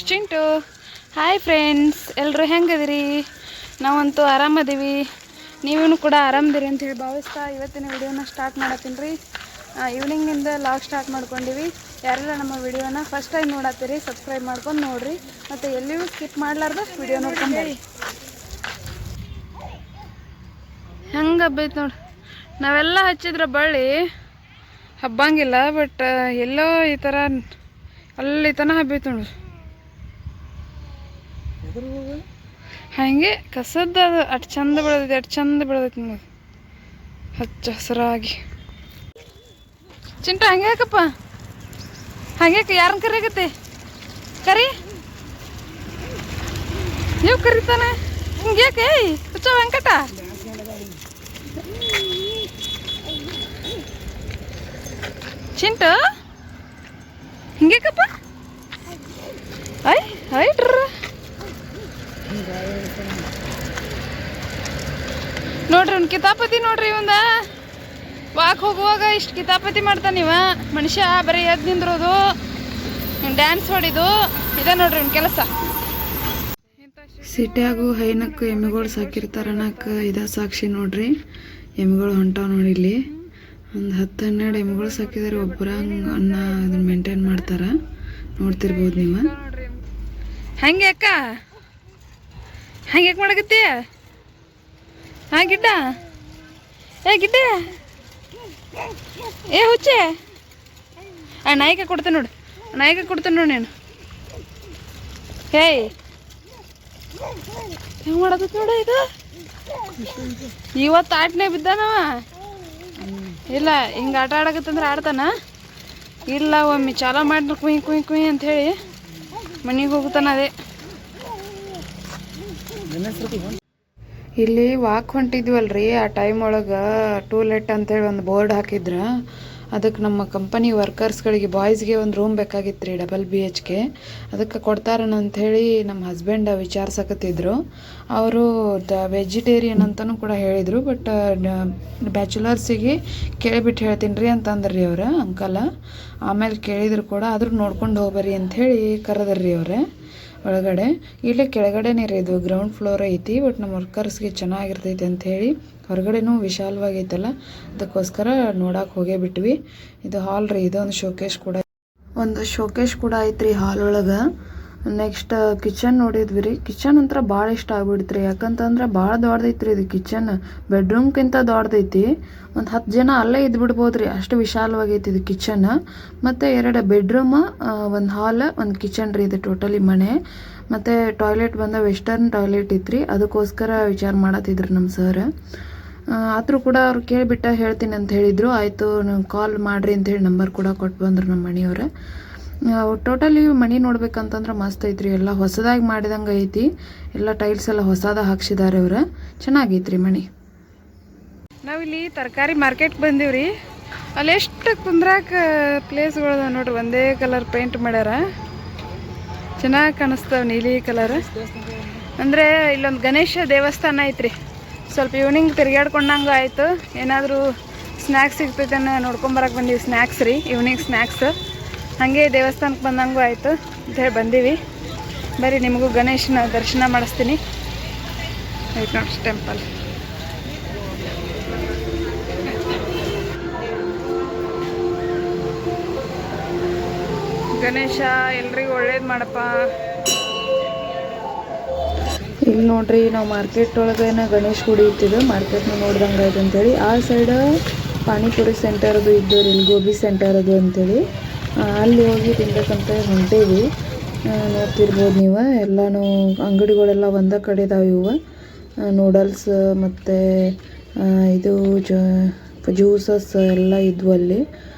Chintu hi friends, ಎಲ್ಲರೂ ಹೆಂಗದಿರಿ? ನಾವಂತೂ ಆರಾಮದೀವಿ, ನೀವೂ ಕೂಡ ಆರಾಮದಿರಿ ಅಂತ ಹೇಳಿ ಭಾವಿಸ್ತಾ ಇವತ್ತಿನ ವಿಡಿಯೋನ ಸ್ಟಾರ್ಟ್ ಮಾಡತ್ತೀನಿ ರೀ. ಈವ್ನಿಂಗಿಂದ ಲಾಗ್ ಸ್ಟಾರ್ಟ್ ಮಾಡ್ಕೊಂಡಿವಿ. ಯಾರೆಲ್ಲ ನಮ್ಮ ವಿಡಿಯೋನ ಫಸ್ಟ್ ಟೈಮ್ ನೋಡತ್ತೀರಿ ಸಬ್ಸ್ಕ್ರೈಬ್ ಮಾಡ್ಕೊಂಡು ನೋಡಿರಿ, ಮತ್ತು ಎಲ್ಲಿಯೂ ಸ್ಕಿಪ್ ಮಾಡಲಾರ್ದು ವಿಡಿಯೋ ನೋಡ್ಕೊಂಡು ಹೇಳಿ. ಹೆಂಗೆ ಹಬ್ಬೈತೆ ನೋಡಿ. ನಾವೆಲ್ಲ ಹಚ್ಚಿದ್ರೆ ಬಳ್ಳಿ ಹಬ್ಬಂಗಿಲ್ಲ, ಬಟ್ ಎಲ್ಲೋ ಈ ಥರ ಅಲ್ಲಿ ತನಕ ಹಬ್ಬೈತೆ ನೋಡಿ. ಹಾಗೆ ಕಸದ ಅಷ್ಟು ಚಂದ ಬೆಳೆದೈತಿ, ಅಷ್ಟು ಚಂದ ಬೆಳೆದೈತಿ ನೋಡಿ, ಹಚ್ಚ ಹಸಿರಾಗಿ. ಚಿಂಟು ಹಂಗೆ ಯಾಕಪ್ಪ, ಹಂಗೆ ಯಾರನ್ನ ಕರಿಯಾಗತ್ತೆ? ಕರಿ, ನೀವು ಕರಿತಾನೆ ಹಿಂಗೆ ಯಾಕೆ? ಹುಚ್ಚ ವೆಂಕಟ, ಚಿಂಟು ಹಿಂಗೇಕಪ್ಪ? ಐ ಐಟ್ರ ನೋಡ್ರಿ ಒಂದು ಕಿತಾಪತಿ ನೋಡ್ರಿ. ಇವಂದ ವಾಕ್ ಹೋಗುವಾಗ ಇಷ್ಟು ಕಿತಾಪತಿ ಮಾಡ್ತಾನೆ ಇವ ಮನುಷ್ಯ. ಬರೀ ಎದ್ದು ನಿಂದ್ರೋದು, ಡ್ಯಾನ್ಸ್ ಹೊಡಿದು, ಇದೆ ನೋಡ್ರಿ ಒಂದು ಕೆಲಸ. ಸಿಟಿಯಾಗು ಹೈನಕ್ಕು ಎಮ್ಮೆಗಳು ಸಾಕಿರ್ತಾರ ಅನ್ನಕ್ಕೆ ಇದ ಸಾಕ್ಷಿ ನೋಡ್ರಿ. ಎಮ್ಮೆಗಳು ಹೊಂಟಾವ ನೋಡಿ. ಇಲ್ಲಿ ಒಂದು 10-12 ಎಮ್ಮೆಗಳು ಸಾಕಿದಾರೆ. ಒಬ್ಬರ ಅನ್ನ ಅದನ್ನ ಮೇಂಟೈನ್ ಮಾಡ್ತಾರ, ನೋಡ್ತಿರ್ಬೋದು ನೀವು. ಹಂಗೆ ಅಕ್ಕ, ಹಂಗೆ ಯಾಕೆ ಮಾಡಕತ್ತಿ? ಹಾಂ ಗಿಡ್ಡ, ಏ ಗಿಡ್ಡ, ಏ ಹುಚ್ಚೆ, ನಾಯಿಕ ಕೊಡ್ತೇನೆ ನೋಡು, ನಾಯಿಕ ಕೊಡ್ತೇನೆ ನೋಡಿ ನೀನು. ಹೇಯ್ ಹೆಂಗೆ ಮಾಡಕತ್ತ ನೋಡ ಇದು. ಇವತ್ತು ಆಟನೇ ಬಿದ್ದಾನವ. ಇಲ್ಲ ಹಿಂಗೆ ಆಟ ಆಡಕತ್ತಂದ್ರೆ ಆಡ್ತಾನ, ಇಲ್ಲ ಒಮ್ಮೆ ಚಾಲ ಮಾಡಿದ್ರೆ ಕುಯ್ ಕುಯ್ ಕುಯ್ ಅಂಥೇಳಿ ಮನೆಗೆ ಹೋಗ್ತಾನ. ಅದೇ ಇಲ್ಲಿ ವಾಕ್ ಹೊಂಟಿದ್ವಲ್ರಿ, ಆ ಟೈಮ್ ಒಳಗೆ ಟೂಲೆಟ್ ಅಂತೇಳಿ ಒಂದು ಬೋರ್ಡ್ ಹಾಕಿದ್ರ. ಅದಕ್ಕೆ ನಮ್ಮ ಕಂಪನಿ ವರ್ಕರ್ಸ್ಗಳಿಗೆ ಬಾಯ್ಸ್ಗೆ ಒಂದು ರೂಮ್ ಬೇಕಾಗಿತ್ತು ರೀ, ಡಬಲ್ BHK. ಅದಕ್ಕೆ ಕೊಡ್ತಾರನಂಥೇಳಿ ನಮ್ಮ ಹಸ್ಬೆಂಡ್ ವಿಚಾರಿಸಕತ್ತಿದ್ರು. ಅವರು ವೆಜಿಟೇರಿಯನ್ ಅಂತಲೂ ಕೂಡ ಹೇಳಿದರು, ಬಟ್ ಬ್ಯಾಚುಲರ್ಸಿಗೆ ಕೇಳಿಬಿಟ್ಟು ಹೇಳ್ತೀನಿ ರೀ ಅಂತಂದ್ರಿ ಅವ್ರ ಅಂಕಲ. ಆಮೇಲೆ ಕೇಳಿದ್ರು ಕೂಡ, ಆದರೂ ನೋಡ್ಕೊಂಡು ಹೋಗ್ಬರಿ ಅಂಥೇಳಿ ಕರೆದ್ರಿ ಅವ್ರೆ ಒಳಗಡೆ. ಇಲ್ಲೇ ಕೆಳಗಡೆನೇ ರೀ, ಇದು ಗ್ರೌಂಡ್ ಫ್ಲೋರ್ ಐತಿ, ಬಟ್ ನಮ್ಮ ವರ್ಕರ್ಸ್ಗೆ ಚೆನ್ನಾಗಿರ್ತೈತಿ ಅಂಥೇಳಿ. ಹೊರಗಡೆನೂ ವಿಶಾಲವಾಗೈತಲ್ಲ, ಅದಕ್ಕೋಸ್ಕರ ನೋಡಕ್ಕೆ ಹೋಗೇ ಬಿಟ್ವಿ. ಇದು ಹಾಲ್ ರೀ, ಇದೊಂದು ಶೋಕೇಶ್ ಕೂಡ ಐತ್ರಿ ಹಾಲ್ ಒಳಗೆ. ನೆಕ್ಸ್ಟ್ ಕಿಚನ್ ನೋಡಿದ್ವಿ ರೀ. ಕಿಚನ್ ಅಂತರ ಭಾಳ ಇಷ್ಟ ಆಗ್ಬಿಡ್ತ್ರಿ, ಯಾಕಂತಂದ್ರೆ ಭಾಳ ದೊಡ್ಡದೈತ್ರಿ ಇದು ಕಿಚನ್. ಬೆಡ್ರೂಮ್ಗಿಂತ ದೊಡ್ಡದೈತಿ. ಒಂದು 10 ಜನ ಅಲ್ಲೇ ಇದ್ಬಿಡ್ಬೋದು ರೀ, ಅಷ್ಟು ವಿಶಾಲವಾಗೈತಿ ಇದು ಕಿಚನ್. ಮತ್ತು 2 ಬೆಡ್ರೂಮ್, ಒಂದು ಹಾಲ್, ಒಂದು ಕಿಚನ್ ರೀ ಇದು ಟೋಟಲಿ ಮನೆ. ಮತ್ತು ಟಾಯ್ಲೆಟ್ ಬಂದ ವೆಸ್ಟರ್ನ್ ಟಾಯ್ಲೆಟ್ ಇತ್ತು ರೀ, ಅದಕ್ಕೋಸ್ಕರ ವಿಚಾರ ಮಾಡತ್ತಿದ್ರು ನಮ್ಮ ಸರ್. ಆದರೂ ಕೂಡ ಅವ್ರು ಕೇಳಿಬಿಟ್ಟ ಹೇಳ್ತೀನಿ ಅಂತ ಹೇಳಿದರು. ಆಯಿತು ನೀವು ಕಾಲ್ ಮಾಡಿರಿ ಅಂಥೇಳಿ ನಂಬರ್ ಕೂಡ ಕೊಟ್ಟು ಬಂದರು ನಮ್ಮ ಮನೆಯವ್ರು. ಟೋಟಲಿ ಮನೆ ನೋಡ್ಬೇಕಂತಂದ್ರೆ ಮಸ್ತ್ ಐತ್ರಿ, ಎಲ್ಲ ಹೊಸದಾಗಿ ಮಾಡಿದಂಗೆ ಐತಿ. ಎಲ್ಲ ಟೈಲ್ಸ್ ಎಲ್ಲ ಹೊಸದಾಗಿ ಹಾಕ್ಸಿದ್ದಾರೆ ಅವ್ರು, ಚೆನ್ನಾಗೈತ್ರಿ ಮನೆ. ನಾವಿಲ್ಲಿ ತರಕಾರಿ ಮಾರ್ಕೆಟ್ಗೆ ಬಂದೀವ್ರಿ. ಅಲ್ಲಿ ಎಷ್ಟು ಕುಂದ್ರಾಕ ಪ್ಲೇಸ್ಗಳು ನೋಡ್ರಿ, ಒಂದೇ ಕಲರ್ ಪೇಂಟ್ ಮಾಡ್ಯಾರ, ಚೆನ್ನಾಗಿ ಕಾಣಿಸ್ತಾವೆ, ನೀಲಿ ಕಲರ್. ಅಂದರೆ ಇಲ್ಲೊಂದು ಗಣೇಶ ದೇವಸ್ಥಾನ ಐತ್ರಿ. ಸ್ವಲ್ಪ ಈವ್ನಿಂಗ್ ತಿರುಗಾಡ್ಕೊಂಡಂಗೆ ಆಯಿತು, ಏನಾದರೂ ಸ್ನ್ಯಾಕ್ಸ್ ಸಿಗ್ತೈತೆ ನೋಡ್ಕೊಂಬರಕ್ಕೆ ಬಂದೀವಿ. ಸ್ನ್ಯಾಕ್ಸ್ ರೀ, ಈವ್ನಿಂಗ್ ಸ್ನ್ಯಾಕ್ಸ್. ಹಾಗೆ ದೇವಸ್ಥಾನಕ್ಕೆ ಬಂದಂಗೂ ಆಯಿತು ಅಂಥೇಳಿ ಬಂದೀವಿ. ಬರೀ ನಿಮಗೂ ಗಣೇಶನ ದರ್ಶನ ಮಾಡಿಸ್ತೀನಿ. ಐತೆ ನೋಡಿ ಟೆಂಪಲ್. ಗಣೇಶ ಎಲ್ರಿಗೂ ಒಳ್ಳೇದು ಮಾಡಪ್ಪ. ಇಲ್ಲಿ ನೋಡ್ರಿ, ನಾವು ಮಾರ್ಕೆಟ್ ಒಳಗೇನ ಗಣೇಶ್ ಗುಡಿ ಇತ್ತಿದ್ದು, ಮಾರ್ಕೆಟ್ನ ನೋಡ್ದಂಗೆ ಆಯ್ತು ಅಂತೇಳಿ. ಆ ಸೈಡ್ ಪಾನಿಪುರಿ ಸೆಂಟರ್ ಅದು ಇದ್ದು ರೀ, ಇಲ್ಲಿ ಗೋಬಿ ಸೆಂಟರ್ ಅದು ಅಂತೇಳಿ. ಅಲ್ಲಿ ಹೋಗಿ ತಿನ್ಬೇಕಂತ ಹೊಂಟೇವಿ. ನೋಡ್ತಿರ್ಬೋದು ನೀವು, ಎಲ್ಲನೂ ಅಂಗಡಿಗಳೆಲ್ಲ ಒಂದೇ ಕಡೆ ಇದಾವೆ. ಇವು ನೂಡಲ್ಸ್ ಮತ್ತು ಇದು ಜ್ಯೂಸಸ್ ಎಲ್ಲ ಇದ್ವು ಅಲ್ಲಿ.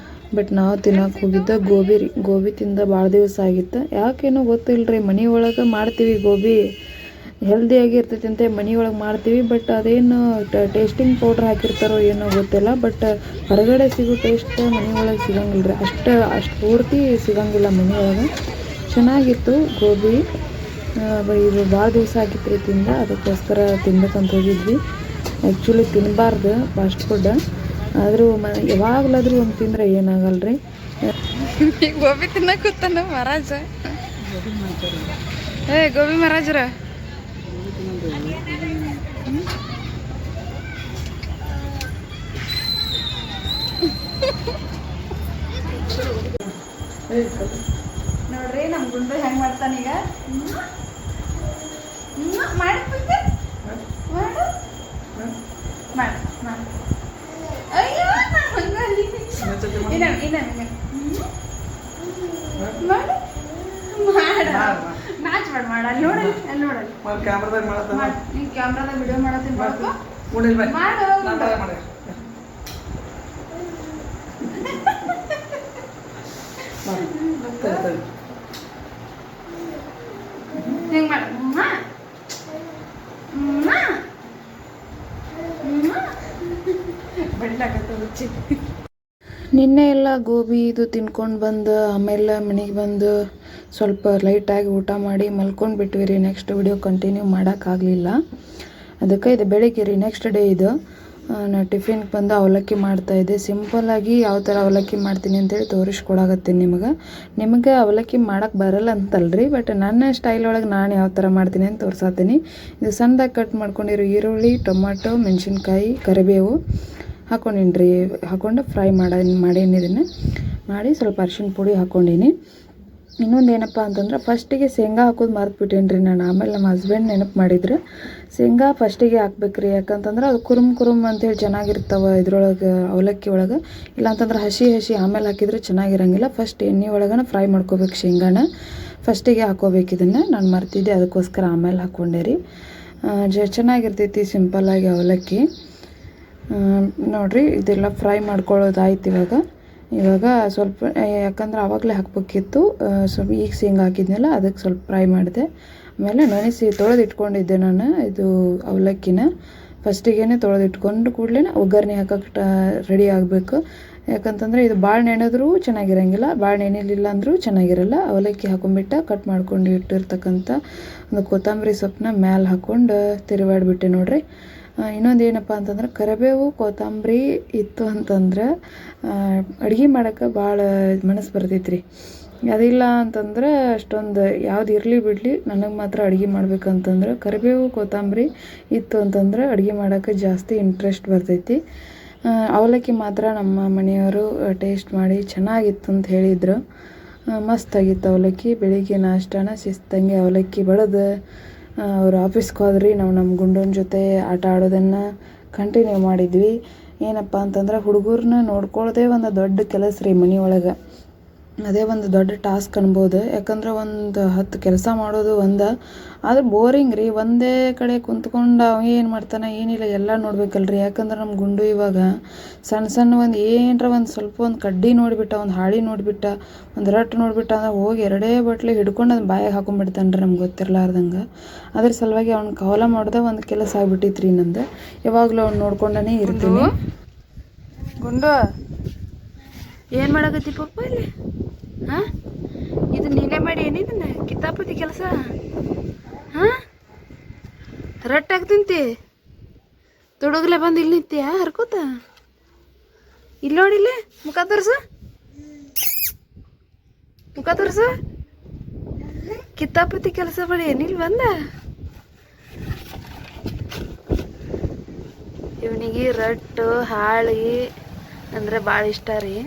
ಬಟ್ ನಾವು ತಿನ್ನೋಕೆ ಹೋಗಿದ್ದ ಗೋಬಿ ರೀ. ಗೋಬಿ ತಿಂದ ಭಾಳ ದಿವಸ ಆಗಿತ್ತು. ಯಾಕೇನೋ ಗೊತ್ತಿಲ್ಲ ರೀ, ಮನೆ ಒಳಗೆ ಮಾಡ್ತೀವಿ ಗೋಬಿ, ಹೆಲ್ದಿಯಾಗಿ ಇರ್ತೈತಿ ಅಂತ ಮನೆ ಒಳಗೆ ಮಾಡ್ತೀವಿ. ಬಟ್ ಅದೇನು ಟೇಸ್ಟಿಂಗ್ ಪೌಡ್ರ್ ಹಾಕಿರ್ತಾರೋ ಏನೋ ಗೊತ್ತಿಲ್ಲ. ಬಟ್ ಹೊರಗಡೆ ಸಿಗೋ ಟೇಸ್ಟ್ ಮನೆ ಒಳಗೆ ಸಿಗಂಗಿಲ್ಲ ರೀ, ಅಷ್ಟು ಪೂರ್ತಿ ಸಿಗಂಗಿಲ್ಲ ಮನೆ ಒಳಗೆ. ಚೆನ್ನಾಗಿತ್ತು ಗೋಬಿ. ಇದು ಭಾಳ ದಿವಸ ಆಗಿತ್ತು ರೀ ತಿಂದ, ಅದಕ್ಕೋಸ್ಕರ ತಿನ್ಬೇಕಂತ ಹೋಗಿದ್ವಿ. ಆ್ಯಕ್ಚುಲಿ ತಿನ್ನಬಾರ್ದು ಫಾಸ್ಟ್ ಫುಡ್, ಆದರೂ ಯಾವಾಗಲಾದರೂ ಒಂದು ತಿಂದರೆ ಏನಾಗಲ್ಲ ರೀ. ಗೋಬಿ ತಿನ್ನಕ್ ಕೂತಾನ ಮಹಾರಾಜ. ಏ ಗೋಬಿ ಮಹಾರಾಜ್ರ ನೋಡ್ರಿ ನಮ್ ಗುಂಡು ಹೆಂಗ್ ಮಾಡ್ತಾನೀಗ. ಅಯ್ಯೋ ಮ್ಯಾಚ್ ಮಾಡ ಅಲ್ಲಿ ನೋಡಲ್ಲಿ ಅಲ್ಲಿ ನೋಡಲ್ಲಿ ನೀನ್ ಕ್ಯಾಮ್ರಾದಾಗ ವಿಡಿಯೋ ಮಾಡತ್ತೀನಿ ಮಾಡು. ಹಿಂಗ್ ಮಾಡ ನಿನ್ನೆ ಎಲ್ಲ ಗೋಬಿ ಇದು ತಿನ್ಕೊಂಡು ಬಂದು ಆಮೇಲೆ ಮನೆಗೆ ಬಂದು ಸ್ವಲ್ಪ ಲೈಟಾಗಿ ಊಟ ಮಾಡಿ ಮಲ್ಕೊಂಡು ಬಿಟ್ವಿ ರೀ. ನೆಕ್ಸ್ಟ್ ವಿಡಿಯೋ ಕಂಟಿನ್ಯೂ ಮಾಡೋಕ್ಕಾಗಲಿಲ್ಲ. ಅದಕ್ಕೆ ಇದು ಬೆಳಿಗ್ಗೆ ರೀ, ನೆಕ್ಸ್ಟ್ ಡೇ ಇದು. ನಾನು ಟಿಫಿನ್ಗೆ ಬಂದು ಅವಲಕ್ಕಿ ಮಾಡ್ತಾಯಿದ್ದೆ. ಸಿಂಪಲ್ಲಾಗಿ ಯಾವ ಥರ ಅವಲಕ್ಕಿ ಮಾಡ್ತೀನಿ ಅಂತೇಳಿ ತೋರಿಸ್ಕೊಡಾಗತ್ತೀನಿ ನಿಮಗೆ ಅವಲಕ್ಕಿ ಮಾಡೋಕ್ಕೆ ಬರಲ್ಲ ಅಂತಲ್ರಿ, ಬಟ್ ನನ್ನ ಸ್ಟೈಲ್ ಒಳಗೆ ನಾನು ಯಾವ ಥರ ಮಾಡ್ತೀನಿ ಅಂತ ತೋರ್ಸಾತೀನಿ. ಇದು ಸಣ್ಣದಾಗಿ ಕಟ್ ಮಾಡ್ಕೊಂಡಿರೋ ಈರುಳ್ಳಿ, ಟೊಮಾಟೊ, ಮೆಣಸಿನ್ಕಾಯಿ, ಕರಿಬೇವು ಹಾಕ್ಕೊಂಡಿನಿ ಹಾಕ್ಕೊಂಡು ಫ್ರೈ ಮಾಡೀನಿ. ಇದನ್ನು ಮಾಡಿ ಸ್ವಲ್ಪ ಅರಿಶಿಣ ಪುಡಿ ಹಾಕ್ಕೊಂಡೀನಿ. ಇನ್ನೊಂದು ಏನಪ್ಪ ಅಂತಂದ್ರೆ ಫಸ್ಟಿಗೆ ಶೇಂಗಾ ಹಾಕೋದು ಮರೆತುಬಿಟ್ಟೇನಿ ರೀ ನಾನು. ಆಮೇಲೆ ನಮ್ಮ ಹಸ್ಬೆಂಡ್ ನೆನಪು ಮಾಡಿದ್ರು ಶೇಂಗಾ ಫಸ್ಟಿಗೆ ಹಾಕ್ಬೇಕ್ರಿ, ಯಾಕಂತಂದ್ರೆ ಅದು ಕುರುಮ್ ಅಂತೇಳಿ ಚೆನ್ನಾಗಿರ್ತಾವೆ ಇದ್ರೊಳಗೆ ಅವಲಕ್ಕಿ ಒಳಗೆ. ಇಲ್ಲಾಂತಂದ್ರೆ ಹಸಿ ಆಮೇಲೆ ಹಾಕಿದ್ರೆ ಚೆನ್ನಾಗಿರಂಗಿಲ್ಲ. ಫಸ್ಟ್ ಎಣ್ಣೆ ಒಳಗನ ಫ್ರೈ ಮಾಡ್ಕೋಬೇಕು ಶೇಂಗಾನ, ಫಸ್ಟಿಗೆ ಹಾಕೋಬೇಕು. ಇದನ್ನು ನಾನು ಮರ್ತಿದ್ದೆ, ಅದಕ್ಕೋಸ್ಕರ ಆಮೇಲೆ ಹಾಕ್ಕೊಂಡೆ ರೀ. ಚೆನ್ನಾಗಿರ್ತೈತಿ ಸಿಂಪಲ್ಲಾಗಿ ಅವಲಕ್ಕಿ. ನೋಡಿರಿ ಇದೆಲ್ಲ ಫ್ರೈ ಮಾಡ್ಕೊಳ್ಳೋದಾಯ್ತು. ಇವಾಗ ಸ್ವಲ್ಪ ಯಾಕಂದ್ರೆ ಆವಾಗಲೇ ಹಾಕ್ಬೇಕಿತ್ತು, ಸ್ವಲ್ಪ ಈಗ ಶೇಂಗಾ ಹಾಕಿದ್ನಲ್ಲ ಅದಕ್ಕೆ ಸ್ವಲ್ಪ ಫ್ರೈ ಮಾಡಿದೆ. ಆಮೇಲೆ ನೆನೆಸಿ ತೊಳೆದಿಟ್ಕೊಂಡಿದ್ದೆ ನಾನು ಇದು ಅವಲಕ್ಕಿನ. ಫಸ್ಟಿಗೆ ತೊಳೆದಿಟ್ಕೊಂಡು ಕೂಡಲೇ ಒಗ್ಗರಣೆ ಹಾಕಕ್ಕೆ ರೆಡಿ ಆಗಬೇಕು. ಯಾಕಂತಂದರೆ ಇದು ಭಾಳ ನೆನೆದ್ರೂ ಚೆನ್ನಾಗಿರಂಗಿಲ್ಲ, ಭಾಳ ನೆನೆಲಿಲ್ಲ ಅಂದರೂ ಚೆನ್ನಾಗಿರಲ್ಲ. ಅವಲಕ್ಕಿ ಹಾಕೊಂಡ್ಬಿಟ್ಟು ಕಟ್ ಮಾಡ್ಕೊಂಡು ಇಟ್ಟಿರ್ತಕ್ಕಂಥ ಒಂದು ಕೊತ್ತಂಬರಿ ಸೊಪ್ಪನ್ನ ಮ್ಯಾಲೆ ಹಾಕ್ಕೊಂಡು ತಿರುವಾಡ್ಬಿಟ್ಟೆ ನೋಡಿರಿ. ಇನ್ನೊಂದು ಏನಪ್ಪ ಅಂತಂದ್ರೆ ಕರಿಬೇವು ಕೊತ್ತಂಬರಿ ಇತ್ತು ಅಂತಂದ್ರೆ ಅಡುಗೆ ಮಾಡೋಕ್ಕೆ ಭಾಳ ಮನಸ್ಸು ಬರ್ತೈತೆ ರೀ. ಅದಿಲ್ಲ ಅಂತಂದ್ರೆ ಅಷ್ಟೊಂದು ಯಾವ್ದು ಇರಲಿ ಬಿಡಲಿ, ನನಗೆ ಮಾತ್ರ ಅಡುಗೆ ಮಾಡ್ಬೇಕಂತಂದ್ರೆ ಕರಿಬೇವು ಕೊತ್ತಂಬರಿ ಇತ್ತು ಅಂತಂದ್ರೆ ಅಡುಗೆ ಮಾಡೋಕ್ಕೆ ಜಾಸ್ತಿ ಇಂಟ್ರೆಸ್ಟ್ ಬರ್ತೈತಿ. ಅವಲಕ್ಕಿ ಮಾತ್ರ ನಮ್ಮ ಮನೆಯವರು ಟೇಸ್ಟ್ ಮಾಡಿ ಚೆನ್ನಾಗಿತ್ತು ಅಂತ ಹೇಳಿದರು. ಮಸ್ತಾಗಿತ್ತು ಅವಲಕ್ಕಿ. ಬೆಳಿಗ್ಗೆ ನಾಷ್ಟಾನ ಶಿಸ್ತಂಗೆ ಅವಲಕ್ಕಿ ಬಡಿದು ಅವ್ರು ಆಫೀಸ್ಗೆ ಹೋದ್ರಿ. ನಾವು ನಮ್ಮ ಗುಂಡನ ಜೊತೆ ಆಟ ಆಡೋದನ್ನು ಕಂಟಿನ್ಯೂ ಮಾಡಿದ್ವಿ. ಏನಪ್ಪ ಅಂತಂದ್ರೆ ಹುಡುಗರನ್ನ ನೋಡ್ಕೊಳ್ಳೋದೇ ಒಂದು ದೊಡ್ಡ ಕೆಲಸ ರೀ ಮನೆಯೊಳಗೆ. ಅದೇ ಒಂದು ದೊಡ್ಡ ಟಾಸ್ಕ್ ಅನ್ಬೋದು. ಯಾಕಂದ್ರೆ ಒಂದು 10 ಕೆಲಸ ಮಾಡೋದು ಆದ್ರೆ ಬೋರಿಂಗ್ ರೀ. ಒಂದೇ ಕಡೆ ಕುಂತ್ಕೊಂಡು ಅವ ಏನು ಮಾಡ್ತಾನೆ ಏನಿಲ್ಲ ಎಲ್ಲ ನೋಡ್ಬೇಕಲ್ರಿ. ಯಾಕಂದ್ರೆ ನಮ್ಮ ಗುಂಡು ಇವಾಗ ಸಣ್ಣ ಒಂದು ಏನರ ಒಂದು ಸ್ವಲ್ಪ ಒಂದು ಕಡ್ಡಿ ನೋಡಿಬಿಟ್ಟ, ಒಂದು ಹಾಳಿ ನೋಡಿಬಿಟ್ಟ, ಒಂದು ರಟ್ಟು ನೋಡಿಬಿಟ್ಟ ಅಂದ್ರೆ ಹೋಗಿ 2 ಬಟ್ಲೆ ಹಿಡ್ಕೊಂಡು ಅದನ್ನ ಬಾಯಿಗೆ ಹಾಕೊಂಡ್ಬಿಡ್ತಾನೆ ರೀ, ನಮ್ಗೆ ಗೊತ್ತಿರ್ಲಾರ್ದಂಗೆ. ಅದ್ರ ಸಲುವಾಗಿ ಅವ್ನ ಕವಲ ಮಾಡೋದ ಒಂದು ಕೆಲಸ ಆಗ್ಬಿಟ್ಟಿತ್ತು ರೀ ನಂದು. ಯಾವಾಗಲೂ ಅವ್ನು ನೋಡ್ಕೊಂಡೇ ಇರ್ತೀನಿ. ಗುಂಡು ಏನು ಮಾಡಕತ್ತಿ ಪಪ್ಪ ಇಲ್ಲಿ? ಹಾಂ, ಇದು ನೀನೇ ಮಾಡಿ ಏನಿದನ್ನ ಕಿತಾಪತಿ ಕೆಲಸ? ಹಾಂ, ರಟ್ಟಾಗಿ ತಿಂತಿ ತುಡುಗ್ಲೆ ಬಂದು ಇಲ್ಲಿ ನಿಂತೀಯಾ ಹರ್ಕೋತ? ಇಲ್ಲಿ ನೋಡಿಲ್ಲ, ಮುಖ ತೋರ್ಸು, ಮುಖ ತೋರ್ಸು. ಕಿತಾಪತಿ ಕೆಲಸ ಮಾಡಿ ಏನಿಲ್ಲ ಬಂದ. ಇವನಿಗೆ ರಟ್ಟು ಹಾಳಿ ಅಂದರೆ ಭಾಳ ಇಷ್ಟ ರೀ.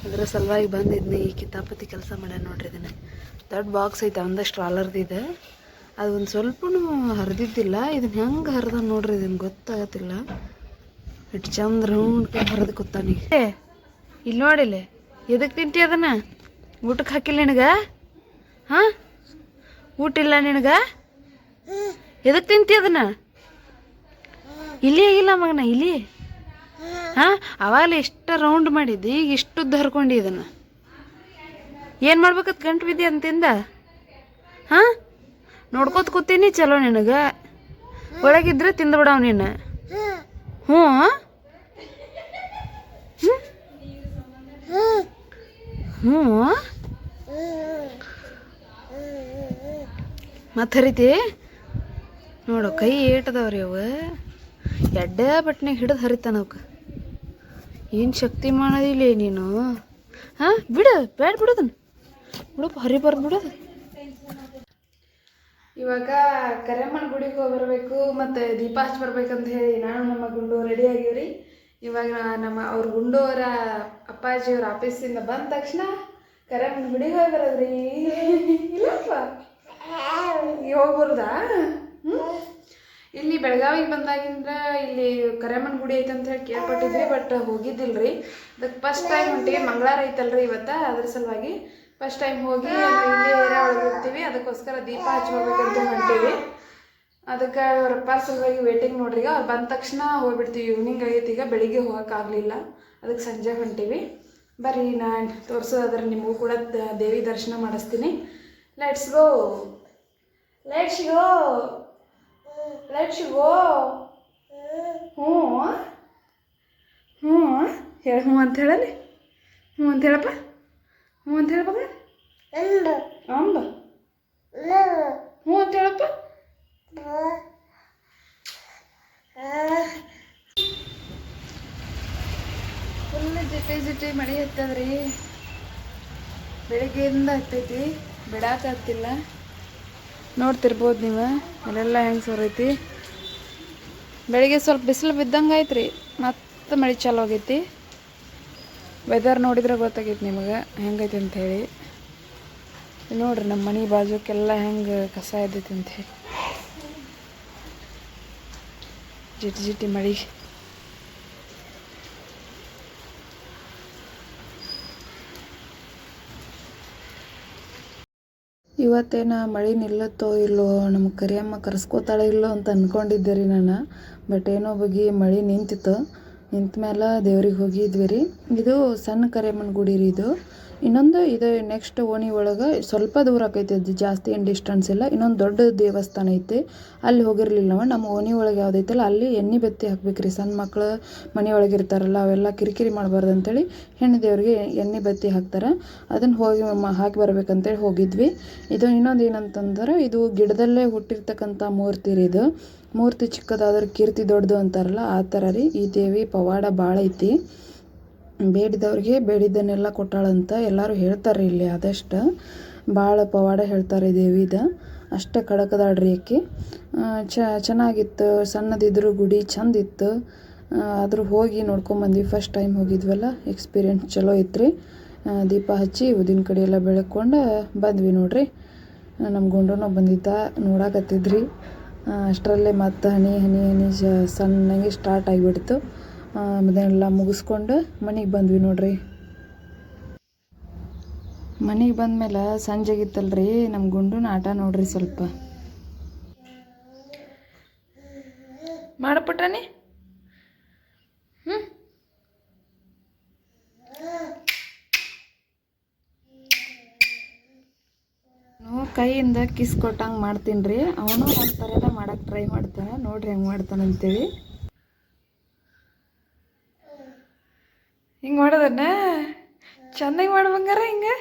ಅದ್ರ ಸಲುವಾಗಿ ಬಂದಿದ್ನಿ ಈ ಕಿತಾಪತಿ ಕೆಲಸ ಮಾಡ್ಯ ನೋಡ್ರಿ. ಇದನ್ನು ದೊಡ್ಡ ಬಾಕ್ಸ್ ಐತೆ, ಒಂದಷ್ಟು ಟ್ರಾಲರ್ದಿದೆ. ಅದು ಒಂದು ಸ್ವಲ್ಪನೂ ಹರಿದಿದ್ದಿಲ್ಲ. ಇದನ್ನು ಹೆಂಗೆ ಹರಿದ ನೋಡ್ರಿ, ಇದನ್ನು ಗೊತ್ತಾಗತ್ತಿಲ್ಲ. ಇಟ್ಟು ಚಂದ ರೌಂಡ್ ಹರಿದು ಕೂತಾನೀಗ. ಇಲ್ಲಿ ನೋಡಿಲ್ಲ, ಎದಕ್ಕೆ ತಿಂತಿ ಅದನ್ನು? ಊಟಕ್ಕೆ ಹಾಕಿಲ್ಲ ನಿನಗೆ? ಹಾಂ, ಊಟ ಇಲ್ಲ ನಿನಗೆ? ಎದಕ್ಕೆ ತಿಂತಿ ಅದನ್ನು? ಇಲ್ಲಿ ಆಗಿಲ್ಲ ಮಗನ, ಇಲ್ಲಿ. ಹಾಂ, ಅವಾಗಲೇ ಎಷ್ಟು ರೌಂಡ್ ಮಾಡಿದ್ದೆ, ಈಗ ಇಷ್ಟುದ್ದು ಹರ್ಕೊಂಡು ಇದನ್ನು ಏನು ಮಾಡ್ಬೇಕತ್ ಗಂಟು ಬಿದ್ದಿ ಅಂತಿಂದ? ಹಾಂ, ನೋಡ್ಕೋತ ಕೂತೀನಿ. ಚಲೋ ನಿನಗೆ ಒಳಗಿದ್ರೆ ತಿಂದುಬಿಡವ ನೀನು. ಹ್ಞೂ ಹ್ಞೂ ಮತ್ತೆ ಹರಿತಿ ನೋಡು, ಕೈ ಏಟದವ್ರಿ ಅವು. ಎಡ್ಡೆ ಬಟ್ನಾಗ ಹಿಡಿದು ಹರಿತಾನ ಅವಕ್ಕೆ. ಏನು ಶಕ್ತಿ ಮಾಡೋದಿಲ್ಲ ನೀನು. ಹಾಂ ಬಿಡು ಬೇಡ ಬಿಡೋದನ್ನು ಬಿಡಪ್ಪ ಹರಿಬಾರ್ದು ಬಿಡೋದು. ಇವಾಗ ಕರೆಮ್ಮನ ಗುಡಿಗೆ ಹೋಗಿ ಬರಬೇಕು ಮತ್ತು ದೀಪ ಹಚ್ಚಿ ಬರ್ಬೇಕಂತ ಹೇಳಿ ನಾನು ನಮ್ಮ ಗುಂಡು ರೆಡಿ ಆಗಿವ್ರಿ. ಇವಾಗ ಅವ್ರ ಗುಂಡೋರ ಅಪ್ಪಾಜಿಯವ್ರ ಆಫೀಸಿಂದ ಬಂದ ತಕ್ಷಣ ಕರೆಮ್ಮನ ಗುಡಿಗೆ ಹೋಗಿ ಬರೋದ್ರಿ. ಇಲ್ಲಪ್ಪ ಹೋಗಿ ಬರೋದಾ? ಇಲ್ಲಿ ಬೆಳಗಾವಿಗೆ ಬಂದಾಗಿಂದ ಇಲ್ಲಿ ಕರೆಮ್ಮನ ಗುಡಿ ಐತೆ ಅಂತ ಹೇಳಿ ಕೇಳ್ಪಟ್ಟಿದ್ವಿ, ಬಟ್ ಹೋಗಿದ್ದಿಲ್ರಿ. ಅದಕ್ಕೆ ಫಸ್ಟ್ ಟೈಮ್ ಹೊಂಟಿವಿ. ಮಂಗಳವಾರ ಐತಲ್ರಿ ಇವತ್ತು, ಅದ್ರ ಸಲುವಾಗಿ ಫಸ್ಟ್ ಟೈಮ್ ಹೋಗಿ ಇಲ್ಲಿ ಏರಿಯಾ ಒಳಗೆ ಇರ್ತೀವಿ. ಅದಕ್ಕೋಸ್ಕರ ದೀಪ ಹಚ್ಕೋಬೇಕಂತ ಹೊಂಟೀವಿ. ಅದಕ್ಕೆ ಅವ್ರ ಅಪ್ಪ ಸಲುವಾಗಿ ವೇಟಿಂಗ್ ನೋಡ್ರಿ. ಅವ್ರು ಬಂದ ತಕ್ಷಣ ಹೋಗ್ಬಿಡ್ತೀವಿ. ಈವ್ನಿಂಗ್ ಆಗೈತಿ, ಈಗ ಬೆಳಿಗ್ಗೆ ಹೋಗೋಕ್ಕಾಗಲಿಲ್ಲ, ಅದಕ್ಕೆ ಸಂಜೆ ಹೊಂಟೀವಿ. ಬರ್ರಿ ನಾನು ತೋರಿಸೋದಾದ್ರೆ ನಿಮಗೂ ಕೂಡ ದೇವಿ ದರ್ಶನ ಮಾಡಿಸ್ತೀನಿ. Let's go let's go let's go. ಹ್ಞೂ ಹ್ಞೂ ಹೇಳಿ, ಹ್ಞೂ ಅಂತ ಹೇಳಲಿ. ಹ್ಞೂ ಅಂತ ಹೇಳಪ್ಪ, ಹ್ಞೂ ಅಂತ ಹೇಳ್ಬ ಅಂಬ, ಹ್ಞೂ ಅಂತ ಹೇಳಪ್ಪ. ಫುಲ್ ಜಿಟಿ ಜಿಟಿ ಮಳೆ ಹತ್ತದ್ರಿ. ಬೆಳಿಗ್ಗೆಯಿಂದ ಹತ್ತೈತಿ, ಬಿಡಾಕತ್ತಿಲ್ಲ. ನೋಡ್ತಿರ್ಬೋದು ನೀವು ಅಲ್ಲೆಲ್ಲ ಹೆಂಗೆ ಸೋರೈತಿ. ಬೆಳಿಗ್ಗೆ ಸ್ವಲ್ಪ ಬಿಸಿಲು ಬಿದ್ದಂಗೆ ಐತ್ರಿ, ಮತ್ತೆ ಮಳೆ ಚಾಲು ಆಗೈತಿ. ವೆದರ್ ನೋಡಿದ್ರೆ ಗೊತ್ತಾಗೈತಿ ನಿಮಗೆ ಹೆಂಗೈತಿ ಅಂಥೇಳಿ. ನೋಡ್ರಿ ನಮ್ಮ ಮನೆ ಬಾಜುಕ್ಕೆಲ್ಲ ಹೆಂಗೆ ಕಸ ಇದ್ದೈತಿ ಅಂಥೇಳಿ. ಜಿಟಿ ಜಿಟಿ ಮಳೆ. ಇವತ್ತೇನ ಮಳೆ ನಿಲ್ಲತ್ತೋ ಇಲ್ಲೋ, ನಮ್ಮ ಕರಿಯಮ್ಮ ಕರೆಸ್ಕೋತಾಳೆ ಇಲ್ಲೋ ಅಂತ ಅಂದ್ಕೊಂಡಿದ್ದೆ ರೀ ನಾನು. ಬಟ್ ಏನೋ ಬಗ್ಗೆ ಮಳೆ ನಿಂತಿತ್ತು. ನಿಂತ ಮೇಲೆ ದೇವ್ರಿಗೆ ಹೋಗಿದ್ವಿ ರೀ. ಇದು ಸಣ್ಣ ಕರಿಯಮ್ಮನ ಗುಡಿ ರೀ ಇದು. ಇನ್ನೊಂದು ಇದು ನೆಕ್ಸ್ಟ್ ಓಣಿ ಒಳಗೆ ಸ್ವಲ್ಪ ದೂರ ಆಕೈತಿ, ಅದು ಜಾಸ್ತಿ ಏನು ಡಿಸ್ಟೆನ್ಸ್ ಇಲ್ಲ. ಇನ್ನೊಂದು ದೊಡ್ಡ ದೇವಸ್ಥಾನ ಐತಿ, ಅಲ್ಲಿ ಹೋಗಿರಲಿಲ್ಲ ನಾವು. ನಮ್ಮ ಓಣಿ ಒಳಗೆ ಯಾವುದೈತಲ್ಲ ಅಲ್ಲಿ ಎಣ್ಣೆ ಬತ್ತಿ ಹಾಕ್ಬೇಕು ರೀ. ಸಣ್ಣ ಮಕ್ಳು ಮನೆಯೊಳಗೆ ಇರ್ತಾರಲ್ಲ, ಅವೆಲ್ಲ ಕಿರಿಕಿರಿ ಮಾಡಬಾರ್ದು ಅಂತೇಳಿ ಹೆಣ್ಣು ದೇವ್ರಿಗೆ ಎಣ್ಣೆ ಬತ್ತಿ ಹಾಕ್ತಾರೆ. ಅದನ್ನು ಹೋಗಿ ಹಾಕಿ ಬರ್ಬೇಕಂತೇಳಿ ಹೋಗಿದ್ವಿ. ಇದು ಇನ್ನೊಂದು ಏನಂತಂದ್ರೆ, ಇದು ಗಿಡದಲ್ಲೇ ಹುಟ್ಟಿರ್ತಕ್ಕಂಥ ಮೂರ್ತಿ ರೀ. ಇದು ಮೂರ್ತಿ ಚಿಕ್ಕದಾದ್ರೆ ಕೀರ್ತಿ ದೊಡ್ಡದು ಅಂತಾರಲ್ಲ, ಆ ಥರ ರೀ. ಈ ದೇವಿ ಪವಾಡ ಭಾಳ ಐತಿ. ಬೇಡಿದವ್ರಿಗೆ ಬೇಡಿದ್ದನ್ನೆಲ್ಲ ಕೊಟ್ಟಾಳಂತ ಎಲ್ಲರೂ ಹೇಳ್ತಾರೆ ಇಲ್ಲಿ. ಆದಷ್ಟು ಭಾಳ ಪವಾಡ ಹೇಳ್ತಾರೆ ದೇವಿದ. ಅಷ್ಟು ಕಡಕದಾಡ್ರಿ ಆಕಿ. ಚೆನ್ನಾಗಿತ್ತು, ಸಣ್ಣದಿದ್ರು ಗುಡಿ ಚಂದಿತ್ತು. ಆದರೂ ಹೋಗಿ ನೋಡ್ಕೊಂಬಂದ್ವಿ. ಫಸ್ಟ್ ಟೈಮ್ ಹೋಗಿದ್ವಲ್ಲ, ಎಕ್ಸ್ಪೀರಿಯೆನ್ಸ್ ಚಲೋ ಇತ್ತು ರೀ. ದೀಪ ಹಚ್ಚಿ ಉದಿನ ಕಡೆ ಎಲ್ಲ ಬೆಳಕೊಂಡು ಬಂದ್ವಿ ನೋಡ್ರಿ. ನಮ್ಮ ಗುಂಡೂ ಬಂದಿದ್ದ, ನೋಡಾಕತ್ತಿದ್ರಿ. ಅಷ್ಟರಲ್ಲೇ ಮತ್ತು ಹನಿ ಹನಿ ಹನಿ ಸಣ್ಣಗೆ ಸ್ಟಾರ್ಟ್ ಆಗಿಬಿಡ್ತು. ಅದನ್ನೆಲ್ಲ ಮುಗಿಸ್ಕೊಂಡು ಮನೆಗೆ ಬಂದ್ವಿ ನೋಡ್ರಿ. ಮನೆಗೆ ಬಂದಮೇಲೆ ಸಂಜೆಗಿತ್ತಲ್ರಿ, ನಮ್ಮ ಗುಂಡನ ಆಟ ನೋಡ್ರಿ ಸ್ವಲ್ಪ ಮಾಡಪುಟ್ಟಾನೆ. ಕೈಯಿಂದ ಕಿಸ್ ಕೊಟ್ಟಂಗೆ ಮಾಡ್ತೀನಿ ರೀ. ಅವನು ಒಂಥರ ಮಾಡಕ್ಕೆ ಟ್ರೈ ಮಾಡ್ತಾನೆ. ನೋಡ್ರಿ ಹೆಂಗೆ ಮಾಡ್ತಾನಂತೇಳಿ. ಹಿಂಗೆ ಮಾಡೋದನ್ನ ಚೆನ್ನಾಗಿ ಮಾಡ್ಬಂಗಾರ ಹಿಂಗೆ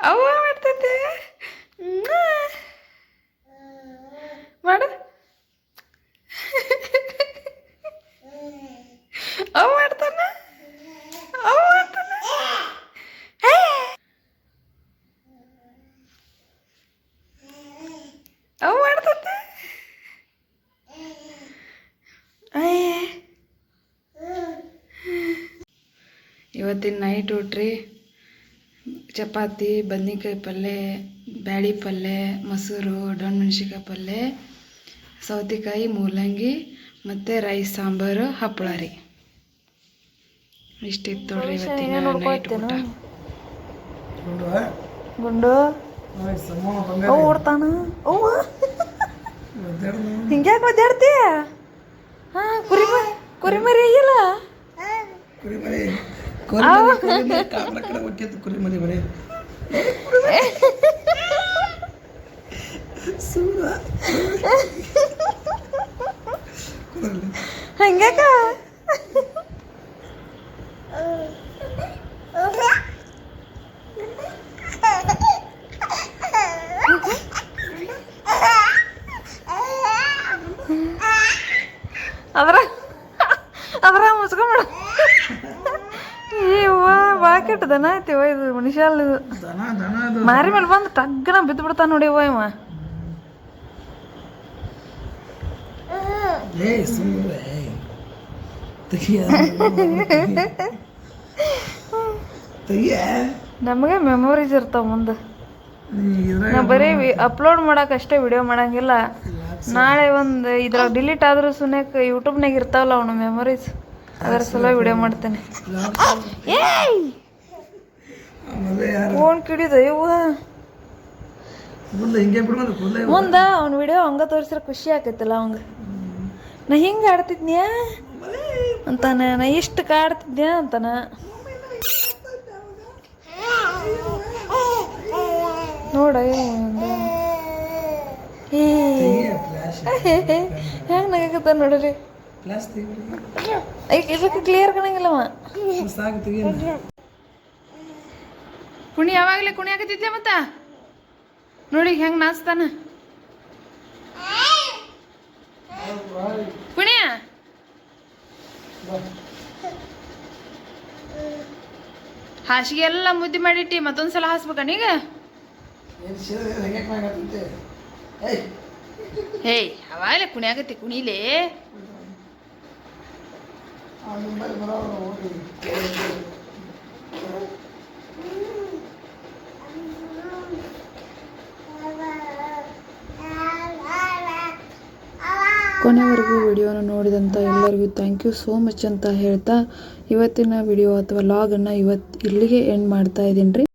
ಅವ ಮಾಡ್ತೈತೆ ಮಾಡು. ಅವ ಮಾಡ್ತಾನ, ಅವ ಮಾಡ್ತಾನ. ಅವ ಮಾಡ್ತೈತೆ. ಇವತ್ತಿನ ನೈಟ್ ಊಟ್ರಿ ಚಪಾತಿ, ಬದ್ನಿಕಾಯಿ ಪಲ್ಯ, ಬ್ಯಾಳಿ ಪಲ್ಯ, ಮೊಸರು, ಮೆಣಸಿನ್ಕಾಯಿ ಪಲ್ಯ, ಸೌತೆಕಾಯಿ, ಮೂಲಂಗಿ ಮತ್ತು ರೈಸ್, ಸಾಂಬಾರು, ಹಪ್ಪಳ ರೀ. ಇಷ್ಟಿತ್ತು ನೋಡ್ರಿ ಇವತ್ತಿನ ನೈಟ್ ಊಟ. ಗುಂಡು ಓಡ್ತಾನ. ಹಿಂಗ್ಯಾಕೆ ಒದ್ದಾಡ್ತಿ? ಹಾಂ, ಕುರಿಮರಿ ಆಗಿಲ್ಲ. ಕುರಿಮರಿ ಕಡೆ ಹೋಗ್ಯತ್ತು. ಕುರಿಮರಿ ಬರೀ ಹಂಗ್ಯಾಕ? ಅದ್ರ ಮುಚ್ಕೊಂಬಿಡ. ದನ ಐತಿವ ಇದು ಮನುಷ್ಯ ಅಲ್ಲ ಇದು ದನ ದನ ಅದು ಮಾರಿ ಮೇಲೆ ಬಂದು ಟಗ್ಗನ ಬಿದ್ದು ಬಿಡ್ತಾನ ನೋಡಿ ಇವ ಏ ಸುಮ್ಮನೆ ತೆಗಿಯ ತೆಗಿಯ ನಮಗೆ ಮೆಮೊರೀಸ್ ಇರ್ತಾವ ಮುಂದೆ ಇದ್ರಾಗ ನಾ ಬರೀ ಅಪ್ಲೋಡ್ ಮಾಡಕ್ಕೆ ಅಷ್ಟೇ ವಿಡಿಯೋ ಮಾಡಂಗಿಲ್ಲ ನಾಳೆ ಒಂದು ಇದ್ರಾಗ ಡಿಲೀಟ್ ಆದ್ರೂ ಸುನ್ಯಾಕ ಯೂಟ್ಯೂಬ್ನಾಗ ಇರ್ತಾವಲ್ಲ ಅವನು ಮೆಮೊರೀಸ್ ಅದರ ಸಲ ವಿಡಿಯೋ ಮಾಡ್ತೇನೆ ಏಯ್ ಆಮೇಲೆ ಯಾರು ಫೋನ್ ಕಿಡಿದ ಇವ ಮುಂದೆ ಹಿಂಗೆ ಬಿಡ್ಬೋದು ಕೂದಲೇ ಮುಂದೆ ಅವ್ನ ವಿಡಿಯೋ ಹಂಗ ತೋರಿಸಿದ್ರೆ ಖುಷಿ ಆಕೈತಲ್ಲ ಅವಂಗ ನಾ ಹಿಂಗೆ ಆಡ್ತಿದ್ನ್ಯಾ ಅಂತಾನ ನಾ ಇಷ್ಟು ಕಾಡ್ತಿದ್ನ್ಯಾ ಅಂತಾನ ನೋಡ ಹೆಂಗ್ ನಗಕತ್ತ ನೋಡ್ರಿ ಪ್ಲಾಸ್ ಇದಕ್ಕೆ ಕ್ಲಿಯರ್ ಕಾಣಂಗಿಲ್ಲವ ಸಾಕು ತೆಗಿಯ ಕುಣಿ ಯಾವಾಗಲೇ ಕುಣಿ ಹಾಕತಿದ್ದೆ ಮತ್ತ ನೋಡಿ ಹೆಂಗ್ ನಾಚ್ತಾನ ಕುಣಿಯ ಹಾಸಿಗೆ ಎಲ್ಲ ಮುದ್ದೆ ಮಾಡಿಟ್ಟಿ ಮತ್ತೊಂದ್ಸಲ ಹಾಸ್ಬೇಕ ನೀಗ ಏನು ಸೀರೆ ಹೆಂಗೆ ಮಾಡಂತೆ ಏಯ್ ಹೇಯ್ ಅವಾಗಲೇ ಕುಣಿ ಆಗತ್ತೆ ಕುಣಿಲೇ ಆ ನಿಮ್ಮಲ್ಲಿ ಬರೋರು ಹೋಗಿ ಕೊನೆವರೆಗೂ ವಿಡಿಯೋನ ನೋಡಿದಂಥ ಎಲ್ಲರಿಗೂ ಥ್ಯಾಂಕ್ ಯು ಸೋ ಮಚ್ ಅಂತ ಹೇಳ್ತಾ ಇವತ್ತಿನ ವಿಡಿಯೋ ಅಥವಾ ಲಾಗನ್ನು ಇಲ್ಲಿಗೆ ಎಂಡ್ ಮಾಡ್ತಾ ಇದ್ದೀನಿ ರೀ.